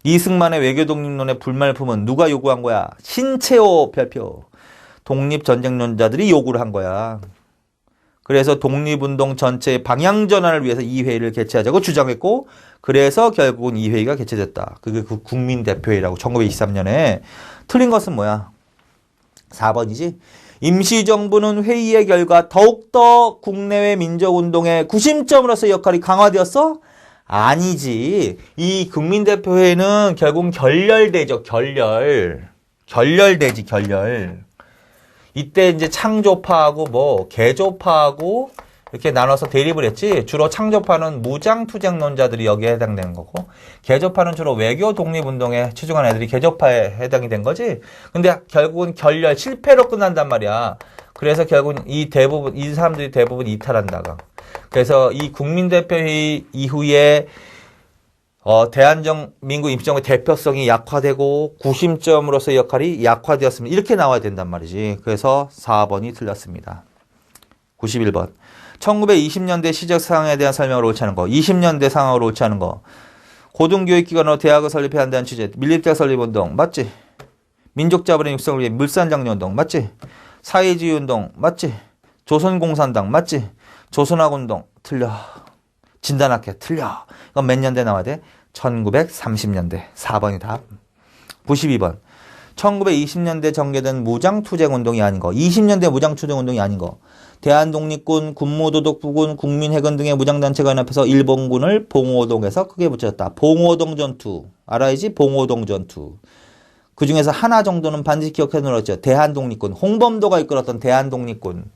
이승만의 외교 독립론의 불말품은 누가 요구한 거야? 신채호 별표. 독립전쟁론자들이 요구를 한 거야. 그래서 독립운동 전체의 방향 전환을 위해서 이 회의를 개최하자고 주장했고 그래서 결국은 이 회의가 개최됐다. 그게 그 국민대표회의라고 1923년에. 틀린 것은 뭐야? 4번이지. 임시정부는 회의의 결과 더욱더 국내외 민족운동의 구심점으로서의 역할이 강화되었어? 아니지. 이 국민대표회의는 결국 결렬되죠. 결렬되지, 결렬. 이때 이제 창조파하고 뭐 개조파하고 이렇게 나눠서 대립을 했지. 주로 창조파는 무장투쟁론자들이 여기에 해당되는 거고 개조파는 주로 외교 독립운동에 치중한 애들이 개조파에 해당이 된 거지. 근데 결국은 결렬 실패로 끝난단 말이야. 그래서 결국은 이 사람들이 대부분 이탈한다가. 그래서 이 국민대표회의 이후에 대한민국 임시정부의 대표성이 약화되고 구심점으로서의 역할이 약화되었습니다. 이렇게 나와야 된단 말이지. 그래서 4번이 틀렸습니다. 91번. 1920년대 시적 상황에 대한 설명을 옳지 않은 거. 20년대 상황으로 옳지 않은 거. 고등교육기관으로 대학을 설립해야 한다는 취재. 밀립대학 설립운동. 맞지? 민족자본의 육성을 위해 물산장려운동. 맞지? 사회주의운동. 맞지? 조선공산당. 맞지? 조선학운동. 틀려. 진단학회. 틀려. 이건 몇 년대 나와야 돼? 1930년대. 4번이 답. 92번. 1920년대 전개된 무장투쟁운동이 아닌 거. 20년대 무장투쟁운동이 아닌 거. 대한독립군, 군무도독부군, 국민해군 등의 무장단체가 연합해서 일본군을 봉오동에서 크게 붙였다. 봉오동 전투. 알아야지? 봉오동 전투. 그 중에서 하나 정도는 반드시 기억해 놓았죠. 대한독립군. 홍범도가 이끌었던 대한독립군.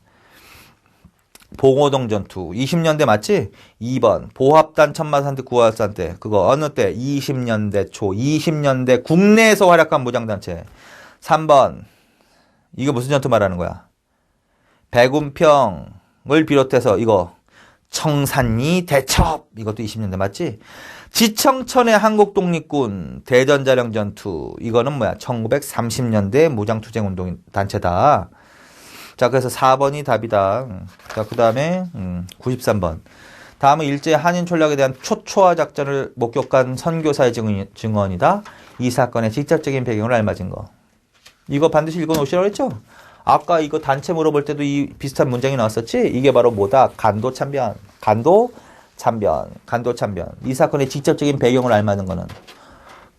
봉오동 전투. 20년대 맞지? 2번. 보합단 천마산 때 구화산 때. 그거 어느 때? 20년대 초. 20년대 국내에서 활약한 무장단체. 3번. 이거 무슨 전투 말하는 거야? 백운평을 비롯해서 이거 청산리 대첩. 이것도 20년대 맞지? 지청천의 한국독립군 대전자령 전투. 이거는 뭐야? 1930년대 무장투쟁운동 단체다. 자, 그래서 4번이 답이다. 자, 그 다음에 93번. 다음은 일제 한인 전략에 대한 초초화 작전을 목격한 선교사의 증언이다. 이 사건의 직접적인 배경을 알맞은 거. 이거 반드시 읽어놓으시라고 했죠? 아까 이거 단체 물어볼 때도 이 비슷한 문장이 나왔었지? 이게 바로 뭐다? 간도참변. 간도참변. 이 사건의 직접적인 배경을 알맞은 거는.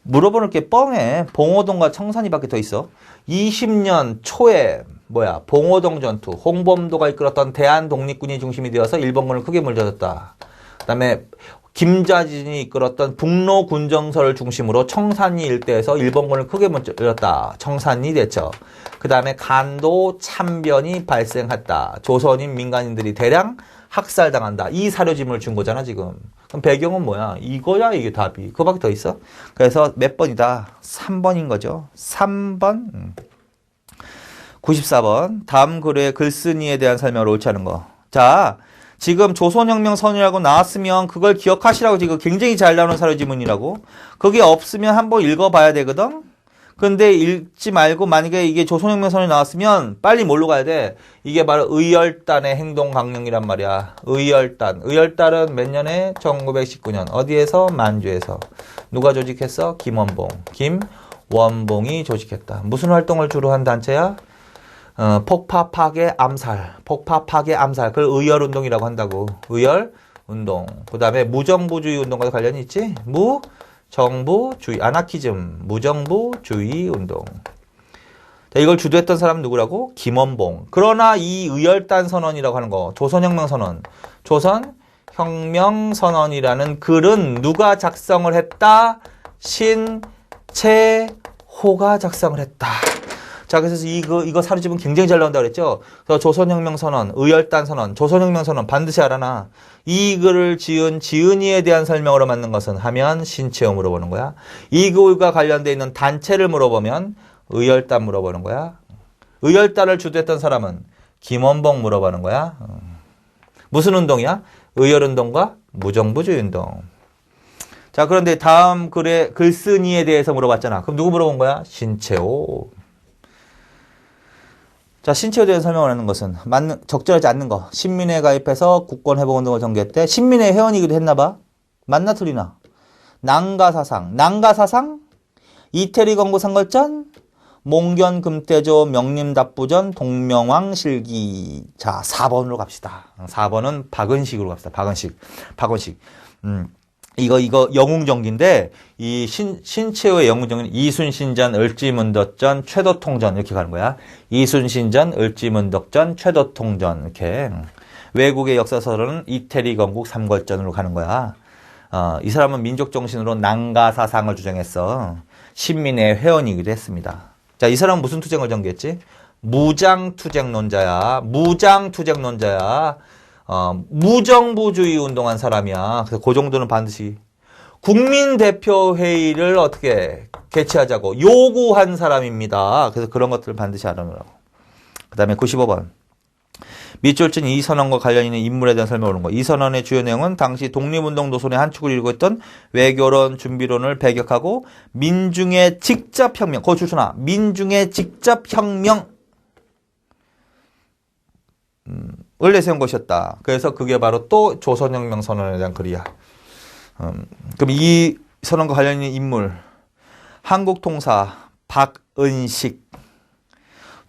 물어보는 게 뻥해. 봉오동과 청산리밖에 더 있어. 20년 초에 뭐야? 봉오동 전투. 홍범도가 이끌었던 대한독립군이 중심이 되어서 일본군을 크게 물려줬다. 그 다음에 김자진이 이끌었던 북로 군정설을 중심으로 청산리 일대에서 일본군을 크게 물렸다. 청산리 대첩. 그 다음에 간도 참변이 발생했다. 조선인 민간인들이 대량 학살당한다. 이 사료짐을 준 거잖아 지금. 그럼 배경은 뭐야? 이거야 이게 답이. 그거밖에 더 있어? 그래서 몇 번이다? 3번인 거죠. 3번. 94번. 다음 글의 글쓴이에 대한 설명을 옳지 않은 거. 자, 지금 조선혁명 선언이라고 나왔으면 그걸 기억하시라고 지금 굉장히 잘 나오는 사료지문이라고. 그게 없으면 한번 읽어봐야 되거든. 근데 읽지 말고 만약에 이게 조선혁명 선언이 나왔으면 빨리 뭘로 가야 돼? 이게 바로 의열단의 행동 강령이란 말이야. 의열단. 의열단은 몇 년에? 1919년. 어디에서? 만주에서. 누가 조직했어? 김원봉이 조직했다. 무슨 활동을 주로 한 단체야? 폭파, 파괴, 암살. 그걸 의열운동이라고 한다고. 의열운동. 그 다음에 무정부주의 운동과 관련이 있지? 무정부주의, 아나키즘, 무정부주의 운동. 자, 이걸 주도했던 사람은 누구라고? 김원봉. 그러나 이 의열단 선언이라고 하는 거, 조선혁명 선언. 조선혁명 선언이라는 글은 누가 작성을 했다? 신채호가 작성을 했다. 자, 그래서 이거 사료집은 굉장히 잘 나온다고 그랬죠? 그래서 조선혁명선언, 의열단선언, 조선혁명선언 반드시 알아놔. 이 글을 지은 지은이에 대한 설명으로 맞는 것은 하면 신채호 물어보는 거야. 이 글과 관련되어 있는 단체를 물어보면 의열단 물어보는 거야. 의열단을 주도했던 사람은 김원봉 물어보는 거야. 무슨 운동이야? 의열운동과 무정부주의 운동. 자, 그런데 다음 글의 글쓴이에 대해서 물어봤잖아. 그럼 누구 물어본 거야? 신채호. 자, 신채호에 대한 설명을 하는 것은 적절하지 않는 거. 신민회에 가입해서 국권회복운동을 전개했대. 신민회 회원이기도 했나봐. 맞나 틀리나? 난가사상. 이태리 건국 선거전, 몽견, 금태조, 명림답부전, 동명왕실기. 자, 4번으로 갑시다. 4번은 박은식으로 갑시다. 박은식. 이거 영웅전기인데, 이 신채호의 영웅전기는 이순신전, 을지문덕전, 최도통전 이렇게 가는 거야. 이순신전, 을지문덕전, 최도통전 이렇게. 외국의 역사서로는 이태리 건국 삼걸전으로 가는 거야. 이 사람은 민족정신으로 난가사상을 주장했어. 신민의 회원이기도 했습니다. 자, 이 사람은 무슨 투쟁을 전개했지? 무장투쟁론자야. 무정부주의 운동한 사람이야. 그래서 그 정도는 반드시 국민대표회의를 어떻게 개최하자고 요구한 사람입니다. 그래서 그런 것들을 반드시 알아놓으라고. 그 다음에 95번. 밑줄진 이선원과 관련 있는 인물에 대한 설명을 하는 거. 이선원의 주요 내용은 당시 독립운동 노선의 한 축을 이루고 있던 외교론, 준비론을 배격하고 민중의 직접혁명, 그거 주순아, 민중의 직접혁명 을 내세운 것이었다. 그래서 그게 바로 또 조선혁명 선언에 대한 글이야. 그럼 이 선언과 관련 있는 인물, 한국통사 박은식.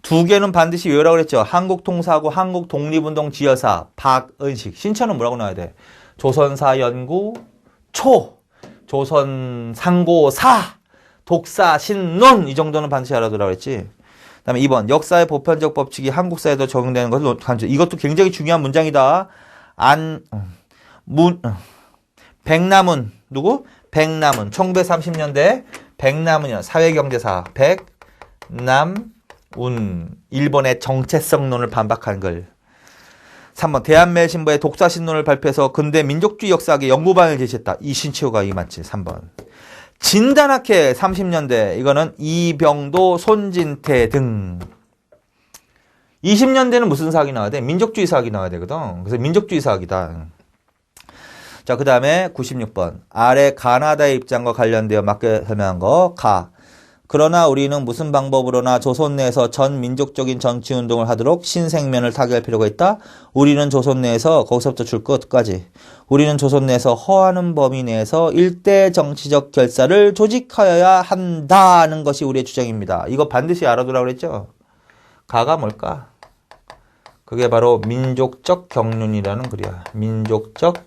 두 개는 반드시 외우라고 그랬죠. 한국통사하고 한국독립운동 지여사 박은식. 신천은 뭐라고 나와야 돼? 조선사 연구 초, 조선상고사, 독사신론 이 정도는 반드시 알아두라고 그랬지. 그 다음에 2번 역사의 보편적 법칙이 한국사에도 적용되는 것을 간주. 이것도 굉장히 중요한 문장이다. 백남은 누구? 백남은 1930년대 백남은이요. 사회경제사 백남운 일본의 정체성론을 반박한 글. 3번 대한매일신보의 독사신론을 발표해서 근대 민족주의 역사학의 연구반을 제시했다. 이 신채호가 이 맞지. 3번. 진단학회 30년대 이거는 이병도, 손진태 등. 20년대는 무슨 사학이 나와야 돼? 민족주의 사학이 나와야 되거든. 그래서 민족주의 사학이다. 자, 그 다음에 96번. 아래 가나다의 입장과 관련되어 맞게 설명한 거. 그러나 우리는 무슨 방법으로나 조선 내에서 전 민족적인 정치운동을 하도록 신생면을 타개할 필요가 있다. 우리는 조선 내에서 거기서부터 줄 끝까지. 우리는 조선 내에서 허하는 범위 내에서 일대 정치적 결사를 조직하여야 한다는 것이 우리의 주장입니다. 이거 반드시 알아두라고 그랬죠. 가가 뭘까? 그게 바로 민족적 경륜이라는 글이야. 민족적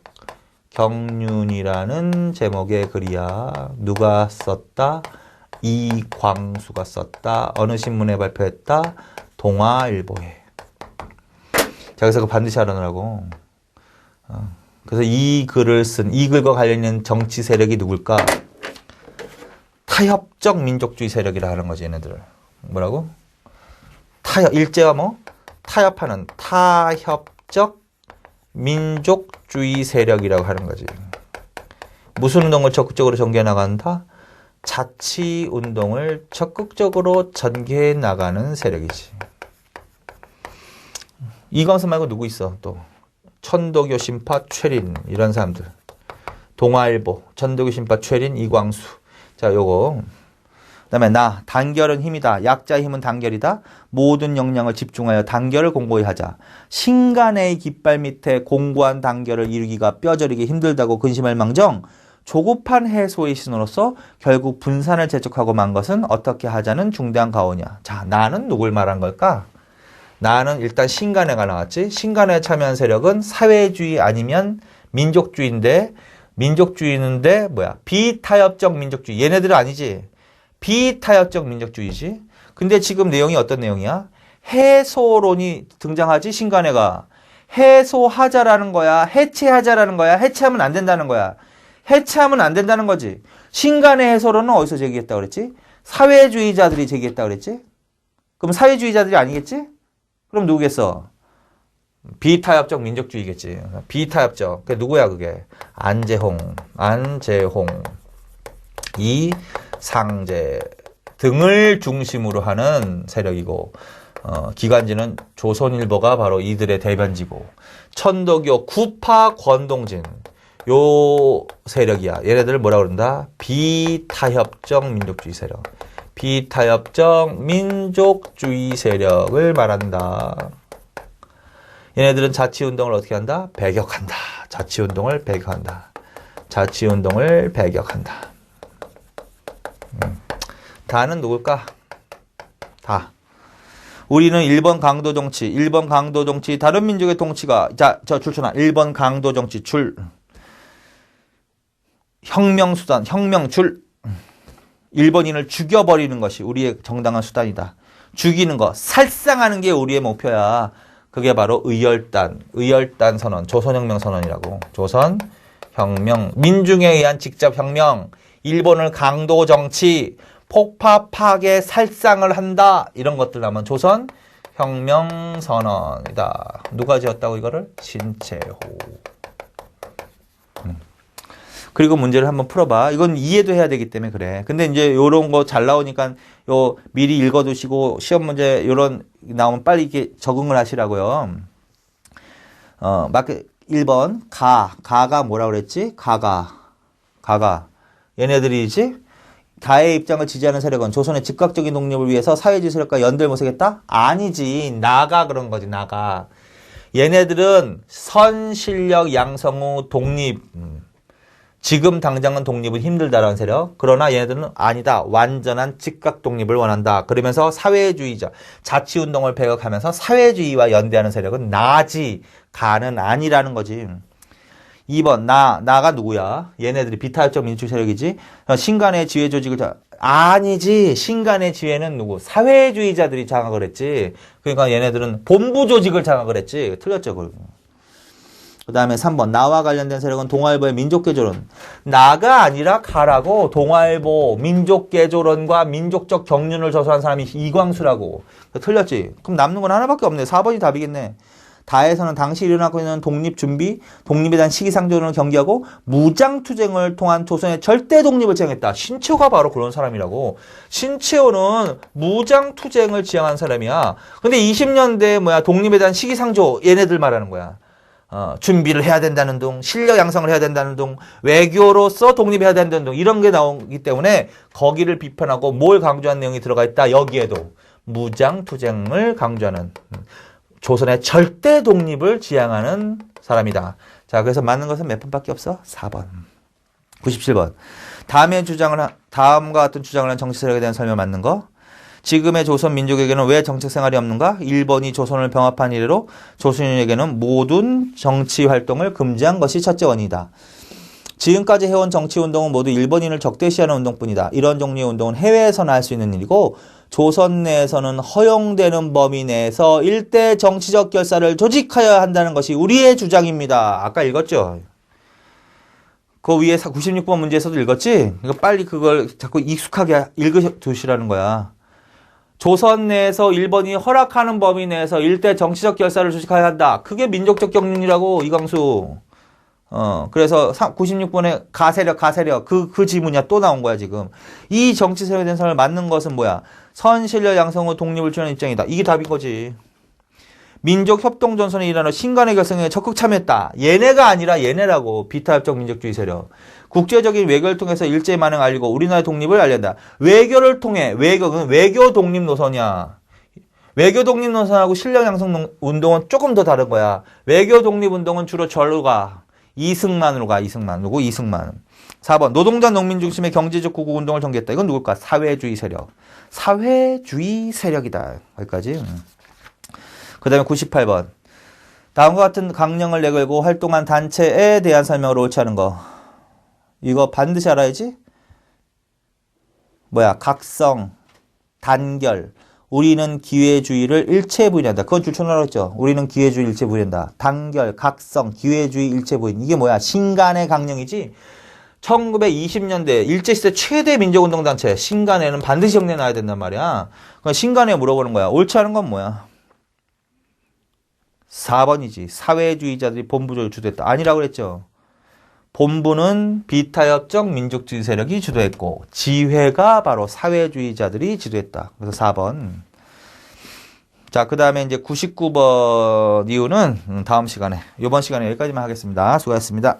경륜이라는 제목의 글이야. 누가 썼다? 이광수가 썼다. 어느 신문에 발표했다? 동아일보에. 자, 그래서 그거 반드시 알아놓으라고. 그래서 이 글과 관련 있는 정치 세력이 누굴까? 타협적 민족주의 세력이라 하는 거지, 얘네들을. 뭐라고? 일제와 뭐? 타협하는 타협적 민족주의 세력이라고 하는 거지. 무슨 운동을 적극적으로 전개해 나간다? 자치운동을 적극적으로 전개해 나가는 세력이지. 이광수 말고 누구 있어? 또 천도교 신파 최린 이런 사람들. 동아일보 천도교 신파 최린 이광수. 자, 요거. 그다음에 단결은 힘이다. 약자의 힘은 단결이다. 모든 역량을 집중하여 단결을 공고히 하자. 신간의 깃발 밑에 공고한 단결을 이루기가 뼈저리게 힘들다고 근심할 망정 조급한 해소의 신호로서 결국 분산을 재촉하고 만 것은 어떻게 하자는 중대한 가오냐. 자, 나는 누굴 말한 걸까? 나는 일단 신간회가 나왔지. 신간회에 참여한 세력은 사회주의 아니면 민족주의인데 뭐야? 비타협적 민족주의. 얘네들은 아니지. 비타협적 민족주의지. 근데 지금 내용이 어떤 내용이야? 해소론이 등장하지. 신간회가. 해소하자라는 거야? 해체하자라는 거야? 해체하면 안 된다는 거야? 해체하면 안 된다는 거지. 신간의 해소론은 어디서 제기했다고 그랬지? 사회주의자들이 제기했다고 그랬지? 그럼 사회주의자들이 아니겠지? 그럼 누구겠어? 비타협적 민족주의겠지. 비타협적. 그게 누구야 그게? 안재홍, 이상재 등을 중심으로 하는 세력이고 기관지는 조선일보가 바로 이들의 대변지고 천도교 구파 권동진 요 세력이야. 얘네들을 뭐라 그런다? 비타협적 민족주의 세력. 비타협적 민족주의 세력을 말한다. 얘네들은 자치운동을 어떻게 한다? 배격한다. 자치운동을 배격한다. 자치운동을 배격한다. 다는 누굴까? 우리는 일본 강도 정치, 다른 민족의 통치가, 자, 출처나 일본 강도 정치, 혁명 수단, 일본인을 죽여버리는 것이 우리의 정당한 수단이다. 죽이는 거, 살상하는 게 우리의 목표야. 그게 바로 의열단 선언, 조선혁명 선언이라고. 조선혁명, 민중에 의한 직접 혁명, 일본을 강도 정치, 폭파, 파괴, 살상을 한다. 이런 것들 나오면 조선혁명 선언이다. 누가 지었다고 이거를? 신채호. 그리고 문제를 한번 풀어봐. 이건 이해도 해야 되기 때문에 그래. 근데 이제 요런 거 잘 나오니까 미리 읽어두시고 시험 문제 요런 나오면 빨리 이렇게 적응을 하시라고요. 막 1번 가가 뭐라 그랬지? 가가 얘네들이지? 가의 입장을 지지하는 세력은 조선의 즉각적인 독립을 위해서 사회주의 세력과 연대를 모색했다? 아니지. 나가 그런 거지. 나가. 얘네들은 선실력 양성 후 독립. 지금 당장은 독립은 힘들다라는 세력. 그러나 얘네들은 아니다. 완전한 즉각 독립을 원한다. 그러면서 사회주의자, 자치운동을 배격하면서 사회주의와 연대하는 세력은 나지. 가는 아니라는 거지. 2번 나가 누구야? 얘네들이 비타협적 민주주의 세력이지. 신간의 지회 조직을 아니지. 신간의 지회는 누구? 사회주의자들이 장악을 했지. 그러니까 얘네들은 본부 조직을 장악을 했지. 틀렸죠. 그 다음에 3번 나와 관련된 세력은 동아일보의 민족개조론. 나가 아니라 가라고. 동아일보 민족개조론과 민족적 경륜을 저서한 사람이 이광수라고. 틀렸지. 그럼 남는 건 하나밖에 없네. 4번이 답이겠네. 다에서는 당시 일어나고 있는 독립준비, 독립에 대한 시기상조론을 경계하고 무장투쟁을 통한 조선의 절대 독립을 지향했다. 신채호가 바로 그런 사람이라고. 신채호는 무장투쟁을 지향한 사람이야. 근데 20년대 독립에 대한 시기상조 얘네들 말하는 거야. 준비를 해야 된다는 둥, 실력 양성을 해야 된다는 둥, 외교로서 독립해야 된다는 둥, 이런 게 나오기 때문에 거기를 비판하고 뭘 강조한 내용이 들어가 있다. 여기에도 무장투쟁을 강조하는 조선의 절대 독립을 지향하는 사람이다. 자, 그래서 맞는 것은 몇 번밖에 없어? 4번. 97번. 다음과 같은 주장을 한 정치 세력에 대한 설명 맞는 거? 지금의 조선 민족에게는 왜 정책 생활이 없는가? 일본이 조선을 병합한 이래로 조선인에게는 모든 정치 활동을 금지한 것이 첫째 원인이다. 지금까지 해온 정치운동은 모두 일본인을 적대시하는 운동뿐이다. 이런 종류의 운동은 해외에서나 할 수 있는 일이고 조선 내에서는 허용되는 범위 내에서 일대 정치적 결사를 조직하여야 한다는 것이 우리의 주장입니다. 아까 읽었죠? 그 위에 96번 문제에서도 읽었지? 그러니까 빨리 그걸 자꾸 익숙하게 읽으시라는 거야. 조선 내에서 일본이 허락하는 범위 내에서 일대 정치적 결사를 조직해야 한다. 그게 민족적 경륜이라고, 이광수. 그래서 96번에 가세력 그 지문이야. 또 나온 거야 지금. 이 정치 세력에 대한 사람을 맞는 것은 뭐야? 선실력 양성 후 독립을 주는 입장이다. 이게 답인 거지. 민족 협동 전선에 일하는 신간의 결성에 적극 참여했다. 얘네가 아니라 얘네라고. 비타협적 민족주의 세력. 국제적인 외교를 통해서 일제히 만행 알리고 우리나라의 독립을 알린다. 외교를 통해. 외교는 외교 독립 노선이야. 외교 독립 노선하고 실력 양성 운동은 조금 더 다른 거야. 외교 독립 운동은 주로 절로 가. 이승만으로 가. 누구? 이승만. 4번. 노동자 농민 중심의 경제적 구국 운동을 전개했다. 이건 누굴까? 사회주의 세력. 사회주의 세력이다. 여기까지. 그 다음에 98번. 다음과 같은 강령을 내걸고 활동한 단체에 대한 설명을 옳지 않은 거. 이거 반드시 알아야지. 각성, 단결. 우리는 기회주의를 일체 부인한다. 그건 줄쳐놓으라고 했죠. 우리는 기회주의 일체 부인한다. 단결, 각성, 기회주의 일체 부인. 이게 뭐야? 신간의 강령이지. 1920년대 일제시대 최대 민족운동단체 신간에는 반드시 형내놔야 된단 말이야. 신간에 물어보는 거야. 옳지 않은 건 뭐야? 4번이지. 사회주의자들이 본부를 주도했다. 아니라고 그랬죠. 본부는 비타협적 민족주의 세력이 주도했고 지회가 바로 사회주의자들이 지도했다. 그래서 4번. 자, 그 다음에 이제 99번 이유는 다음 시간에, 이번 시간에 여기까지만 하겠습니다. 수고하셨습니다.